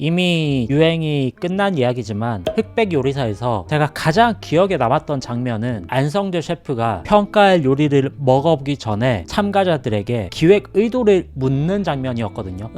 이미 유행이 끝난 이야기지만 흑백 요리사에서 제가 가장 기억에 남았던 장면은 안성재 셰프가 평가할 요리를 먹어보기 전에 참가자들에게 기획 의도를 묻는 장면이었거든요.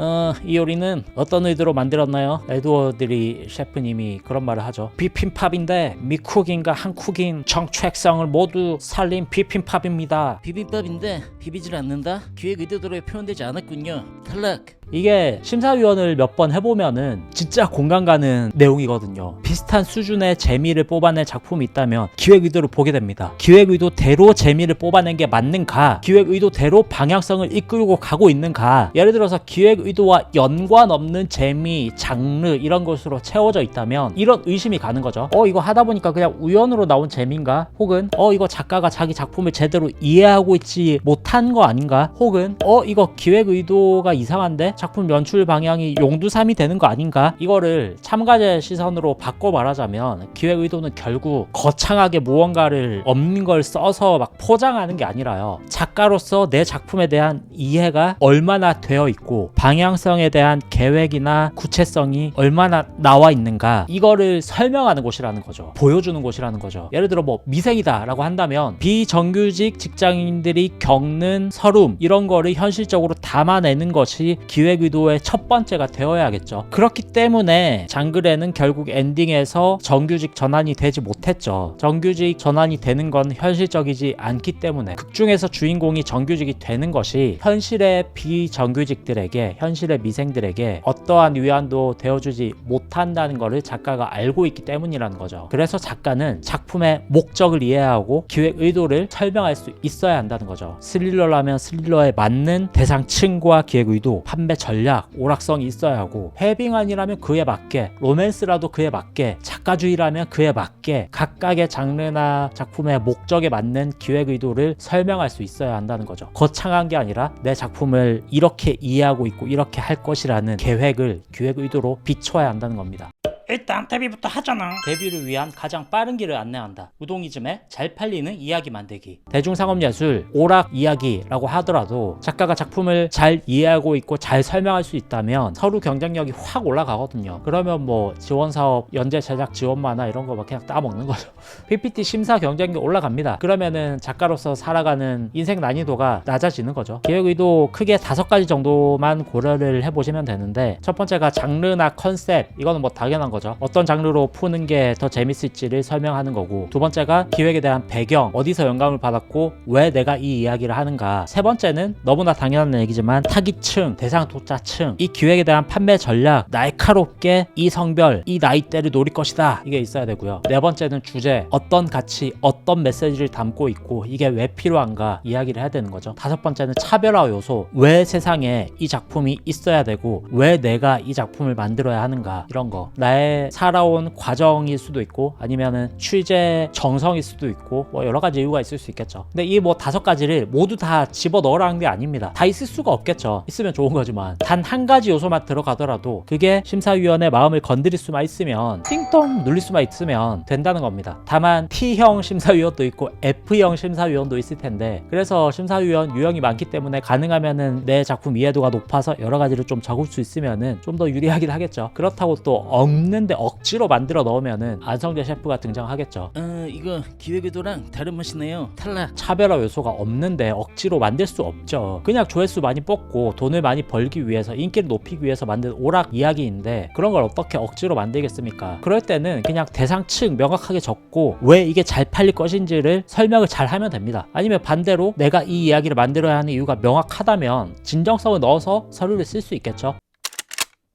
이 요리는 어떤 의도로 만들었나요? 에드워드리 셰프님이 그런 말을 하죠. 비빔밥인데 미쿡인과 한쿡인 정체성을 모두 살린 비빔밥입니다. 비빔밥인데 비비질 않는다? 기획 의도대로 표현되지 않았군요. 탈락. 이게 심사위원을 몇 번 해보면은 진짜 공감 가는 내용이거든요. 비슷한 수준의 재미를 뽑아낸 작품이 있다면 기획 의도를 보게 됩니다. 기획 의도대로 재미를 뽑아낸 게 맞는가? 기획 의도대로 방향성을 이끌고 가고 있는가? 예를 들어서 기획 의도와 연관 없는 재미, 장르 이런 것으로 채워져 있다면 이런 의심이 가는 거죠. 이거 하다 보니까 그냥 우연으로 나온 재미인가? 혹은 이거 작가가 자기 작품을 제대로 이해하고 있지 못한 거 아닌가? 혹은 이거 기획 의도가 이상한데? 작품 연출 방향이 용두삼이 되는 거 아닌가? 이거를 참가자의 시선으로 바꿔 말하자면 기획 의도는 결국 거창하게 무언가를 없는 걸 써서 막 포장하는 게 아니라요. 작가로서 내 작품에 대한 이해가 얼마나 되어 있고 방향성에 대한 계획이나 구체성이 얼마나 나와 있는가 이거를 설명하는 곳이라는 거죠. 보여주는 곳이라는 거죠. 예를 들어 뭐 미생이다 라고 한다면 비정규직 직장인들이 겪는 서름 이런 거를 현실적으로 담아내는 것이 기획 의도의 첫 번째가 되어야겠죠. 그렇기 때문에 장글에는 결국 엔딩에서 정규직 전환이 되지 못했죠. 정규직 전환이 되는 건 현실적이지 않기 때문에 극중에서 주인공이 정규직이 되는 것이 현실의 비정규직들에게 현실의 미생들에게 어떠한 위안도 되어주지 못한다는 것을 작가가 알고 있기 때문이라는 거죠. 그래서 작가는 작품의 목적을 이해하고 기획 의도를 설명할 수 있어야 한다는 거죠. 스릴러라면 스릴러에 맞는 대상층과 기획 의도, 판매 전략, 오락성이 있어야 하고 해빙안이라면 그에 맞게, 로맨스라도 그에 맞게, 작가주의라면 그에 맞게 각각의 장르나 작품의 목적에 맞는 기획 의도를 설명할 수 있어야 한다는 거죠. 거창한 게 아니라 내 작품을 이렇게 이해하고 있고 이렇게 할 것이라는 계획을 기획 의도로 비춰야 한다는 겁니다. 일단 데뷔부터 하잖아. 데뷔를 위한 가장 빠른 길을 안내한다. 우동이즘에 잘 팔리는 이야기 만들기. 대중상업예술 오락 이야기라고 하더라도 작가가 작품을 잘 이해하고 있고 잘 설명할 수 있다면 서로 경쟁력이 확 올라가거든요. 그러면 뭐 지원사업, 연재 제작 지원만화 이런 거 막 그냥 따먹는 거죠. PPT 심사 경쟁력 올라갑니다. 그러면은 작가로서 살아가는 인생 난이도가 낮아지는 거죠. 기획 의도 크게 5가지 정도만 고려를 해보시면 되는데 첫 번째가 장르나 컨셉, 이거는 뭐 당연한 거죠. 어떤 장르로 푸는 게 더 재밌을지를 설명하는 거고, 두 번째가 기획에 대한 배경, 어디서 영감을 받았고 왜 내가 이 이야기를 하는가. 세 번째는 너무나 당연한 얘기지만 타깃층, 대상 독자층, 이 기획에 대한 판매 전략, 날카롭게 이 성별, 이 나이대를 노릴 것이다, 이게 있어야 되고요. 네 번째는 주제, 어떤 가치, 어떤 메시지를 담고 있고 이게 왜 필요한가 이야기를 해야 되는 거죠. 다섯 번째는 차별화 요소, 왜 세상에 이 작품이 있어야 되고 왜 내가 이 작품을 만들어야 하는가, 이런 거. 나의 살아온 과정일 수도 있고 아니면은 취재 정성일 수도 있고 뭐 여러 가지 이유가 있을 수 있겠죠. 근데 이 뭐 5가지를 모두 다 집어 넣으라는 게 아닙니다. 다 있을 수가 없겠죠. 있으면 좋은 거지만 단 한 가지 요소만 들어가더라도 그게 심사위원의 마음을 건드릴 수만 있으면, 띵동 눌릴 수만 있으면 된다는 겁니다. 다만 T형 심사위원도 있고 F형 심사위원도 있을 텐데, 그래서 심사위원 유형이 많기 때문에 가능하면은 내 작품 이해도가 높아서 여러 가지를 좀 적을 수 있으면은 좀 더 유리하긴 하겠죠. 그렇다고 또 없는데 억지로 만들어 넣으면은 안성재 셰프가 등장하겠죠. 이거 기획 의도랑 다른 맛이네요. 탈락. 차별화 요소가 없는데 억지로 만들 수 없죠. 그냥 조회수 많이 뽑고 돈을 많이 벌기 위해서, 인기를 높이기 위해서 만든 오락 이야기인데 그런 걸 어떻게 억지로 만들겠습니까? 그럴 때는 그냥 대상층 명확하게 적고 왜 이게 잘 팔릴 것인지를 설명을 잘 하면 됩니다. 아니면 반대로 내가 이 이야기를 만들어야 하는 이유가 명확하다면 진정성을 넣어서 서류를 쓸 수 있겠죠.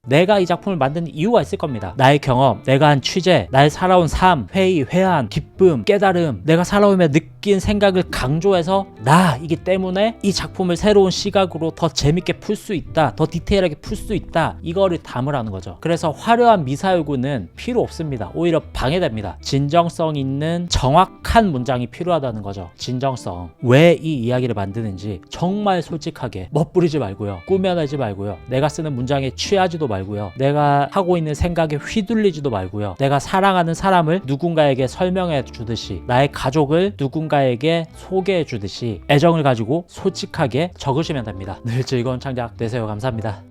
내가 이 작품을 만든 이유가 있을 겁니다. 나의 경험, 내가 한 취재, 나의 살아온 삶, 회의, 회한, 기쁨, 깨달음, 내가 살아오며 느낀 생각을 강조해서 나이기 때문에 이 작품을 새로운 시각으로 더 재밌게 풀 수 있다, 더 디테일하게 풀 수 있다, 이거를 담으라는 거죠. 그래서 화려한 미사여구는 필요 없습니다. 오히려 방해됩니다. 진정성 있는 정확한 문장이 필요하다는 거죠. 진정성. 왜 이 이야기를 만드는지 정말 솔직하게 멋부리지 말고요. 꾸며내지 말고요. 내가 쓰는 문장에 취하지도 말고요. 내가 하고 있는 생각에 휘둘리지도 말고요. 내가 사랑하는 사람을 누군가에게 설명해 주듯이, 나의 가족을 누군가에게 소개해 주듯이 애정을 가지고 솔직하게 적으시면 됩니다. 늘 즐거운 창작 되세요. 감사합니다.